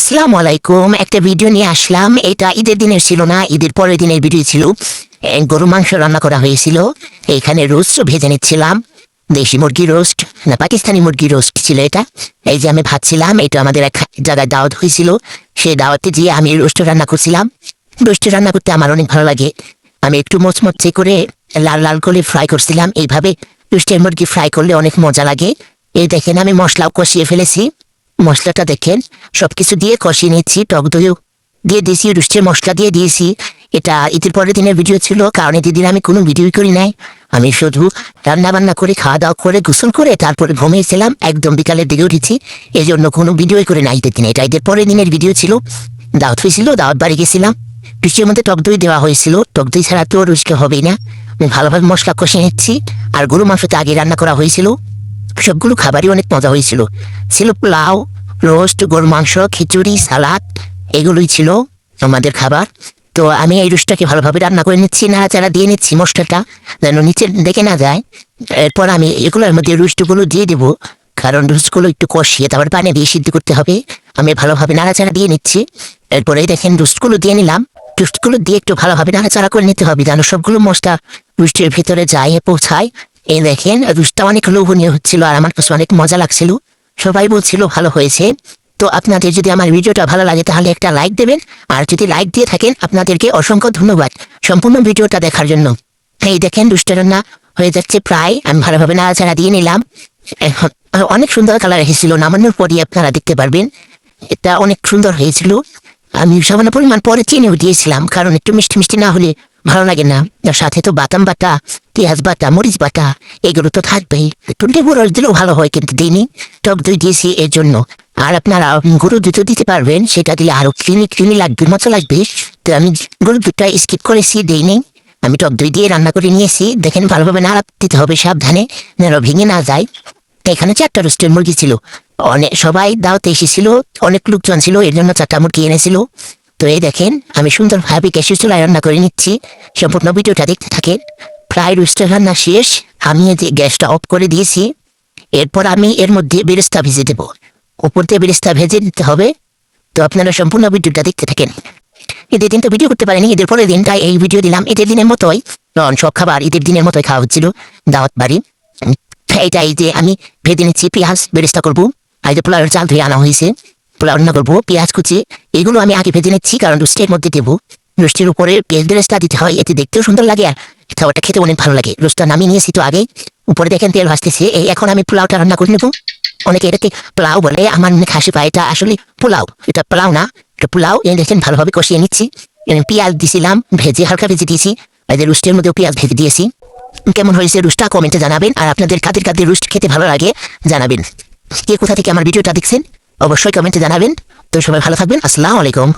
আসসালামু আলাইকুম। একটা ভিডিও নিয়ে আসলাম। এটা ঈদের দিনের ছিল না, ঈদের পরের দিনের ভিডিও ছিল। গরু মাংস রান্না করা হয়েছিল। এখানে রোস্ট ভেজে নিচ্ছিলাম। দেশি মুরগি রোস্ট না পাকিস্তানি মুরগি রোস্ট ছিল এটা। এই যে আমি ভাবছিলাম, এটা আমাদের এক জায়গায় দাওয়াত হয়েছিল। সেই দাওয়াতে গিয়ে আমি রোস্ট রান্না করছিলাম। রোস্ট রান্না করতে আমার অনেক ভালো লাগে। আমি একটু মচমচে করে লাল লাল করে ফ্রাই করছিলাম। এইভাবে রোস্টের মুরগি ফ্রাই করলে অনেক মজা লাগে। এই দেখেন আমি মশলাও কষিয়ে ফেলেছি। মশলাটা দেখেন সবকিছু দিয়ে কষিয়ে নিচ্ছি। টক দইও দিয়ে দিয়েছি, রুষ্টের মশলা দিয়ে দিয়েছি। এটা ঈদের পরের দিনের ভিডিও ছিল, কারণ ঈদের দিন আমি কোনো ভিডিওই করি নাই। আমি শুধু রান্না বান্না করে খাওয়া দাওয়া করে গোসল করে তারপরে ঘুমিয়েছিলাম। একদম বিকালের দিকে উঠেছি, এই জন্য কোনো ভিডিওই করে নাই ঈদের দিনে। এটা ঈদের পরের দিনের ভিডিও ছিল। দাওয়াত হয়েছিল, দাওয়াত বাড়ি গেছিলাম। রুষ্টির মধ্যে টক দই দেওয়া হয়েছিল। টক দই ছাড়া তো রুষ্টি হবেই না। আমি ভালোভাবে মশলা কষিয়ে নিচ্ছি। আর গরু মাংসতে আগে রান্না করা হয়েছিল। সবগুলো খাবারই অনেক মজা হয়েছিল। ছিল পোলাও, রোস্ট, গরুর মাংস, খিচুড়ি, সালাদ, এগুলোই ছিল আমাদের খাবার। তো আমি এই রোস্টটাকে ভালোভাবে রান্না করে নিচ্ছি, নাড়াচাড়া দিয়ে নিচ্ছি মশলাটা যেন নিচে দেখে না যায়। এরপর আমি এগুলোর মধ্যে রোস্টগুলো দিয়ে দেবো, কারণ রোস্টগুলো একটু কষিয়ে তারপর পানি দিয়ে সিদ্ধ করতে হবে। আমি ভালোভাবে নাড়াচাড়া দিয়ে নিচ্ছি। এরপরে দেখেন রোস্টগুলো দিয়ে নিলাম। রোস্টগুলো দিয়ে একটু ভালোভাবে নাড়াচাড়া করে নিতে হবে যেন সবগুলো মশলা রোস্টের ভিতরে যায়, পৌঁছায়। এই দেখেন রোস্টটা অনেক লোভনীয় হচ্ছিল আর আমার কাছে অনেক মজা লাগছিল। সবাই বলছিল ভালো হয়েছে। তো আপনাদের যদি আমার ভিডিওটা ভালো লাগে তাহলে একটা লাইক দেবেন। আর যদি লাইক দিয়ে থাকেন আপনাদেরকে অসংখ্য ধন্যবাদ সম্পূর্ণ ভিডিওটা দেখার জন্য। এই দেখেন রোস্টের রান্না হয়ে যাচ্ছে প্রায়। আমি ভালোভাবে নাড়াচাড়া দিয়ে নিলাম। এখন অনেক সুন্দর কালার এসেছিল, নামানোর পরই আপনারা দেখতে পারবেন এটা অনেক সুন্দর হয়েছিল। আমি সামান্য পরিমাণ পরে চিনিও দিয়েছিলাম, কারণ একটু মিষ্টি মিষ্টি না হলে ভালো লাগে না। তার সাথে তো বাদাম বাটা, পেঁয়াজ বাটা, মরিচ বাটা এগুলো তো থাকবেই। একটু লেবু রস দিলেও ভালো হয়, কিন্তু দিইনি। টক দই দিয়েছি এর জন্য। আর আপনারা গরুর দুধও দিতে পারবেন, সেটা দিলে আরো ক্রিমি লাগবে, মজা লাগবে। তো আমি গরুর দুধটা স্কিপ করেছি, দিইনি। আমি টক দই দিয়ে রান্না করে নিয়েছি। দেখেন ভালোভাবে নাড়া দিতে হবে সাবধানে, যেন ভেঙে না যায়। এখানে 4টা রোস্টের মুরগি ছিল। অনেক সবাই দাওয়াতে এসেছিল, অনেক লোকজন ছিল, এর জন্য 4টা মুরগি এনেছিল। তো এই দেখেন আমি সুন্দরভাবে গ্যাসের চুলায় রান্না করে নিচ্ছি। সম্পূর্ণ ভিডিওটা দেখতে থাকেন। প্রায় রোস্টের রান্না শেষ। আমি গ্যাসটা অফ করে দিয়েছি। এরপর আমি এর মধ্যে বেরেস্তা ভেজে দেবো। উপর দিয়ে বেরেস্তা ভেজে দিতে হবে। তো আপনারা সম্পূর্ণ ভিডিওটা দেখতে থাকেন। ঈদের দিন তো ভিডিও করতে পারেনি, ঈদের পরের দিন তাই এই ভিডিও দিলাম। ঈদের দিনের মতোই সব খাবার ঈদের দিনের মতোই খাওয়া হচ্ছিল দাওয়াত বাড়ি। এইটা এই যে আমি ভেজে নিচ্ছি, পেঁয়াজ বেরেস্তা করবো। আর যে পোলাওয়ের চাল ধুয়ে আনা হয়েছে, পোলাও রান্না করবো। পেঁয়াজ কুচি এগুলো আমি আগে ভেজে নিচ্ছি, কারণ রোস্টের মধ্যে দেবো। রোস্টের উপরে পেঁয়াজ বেরেস্তা দিতে হয়, এতে দেখতেও সুন্দর লাগে আর খাবারটা খেতে অনেক ভালো লাগে। রোস্টটা নামিয়ে নিয়েছি তো আগেই। উপরে দেখেন তেল ভাসতেছে। এই এখন আমি পোলাওটা রান্না করে নেবো। অনেকে এটাকে পোলাও বলে, আমার অনেক হাসি পায়। এটা আসলে পোলাও, এটা পোলাও না, এটা পোলাও। এই দেখেন ভালোভাবে কষিয়ে নিচ্ছি। পেঁয়াজ দিয়েছিলাম ভেজে, হালকা ভেজে দিয়েছি। এই যে রোস্টের মধ্যেও পেঁয়াজ ভেজে দিয়েছি। কেমন হয়েছে রোস্টটা কমেন্টে জানাবেন। আর আপনাদের কাদের কাদের রোস্ট খেতে ভালো লাগে জানাবেন। কে কোথা থেকে আমার ভিডিওটা দেখছেন অবশ্যই কমেন্টে জানাবেন। তো সবাই ভালো থাকবেন। আসসালামু আলাইকুম।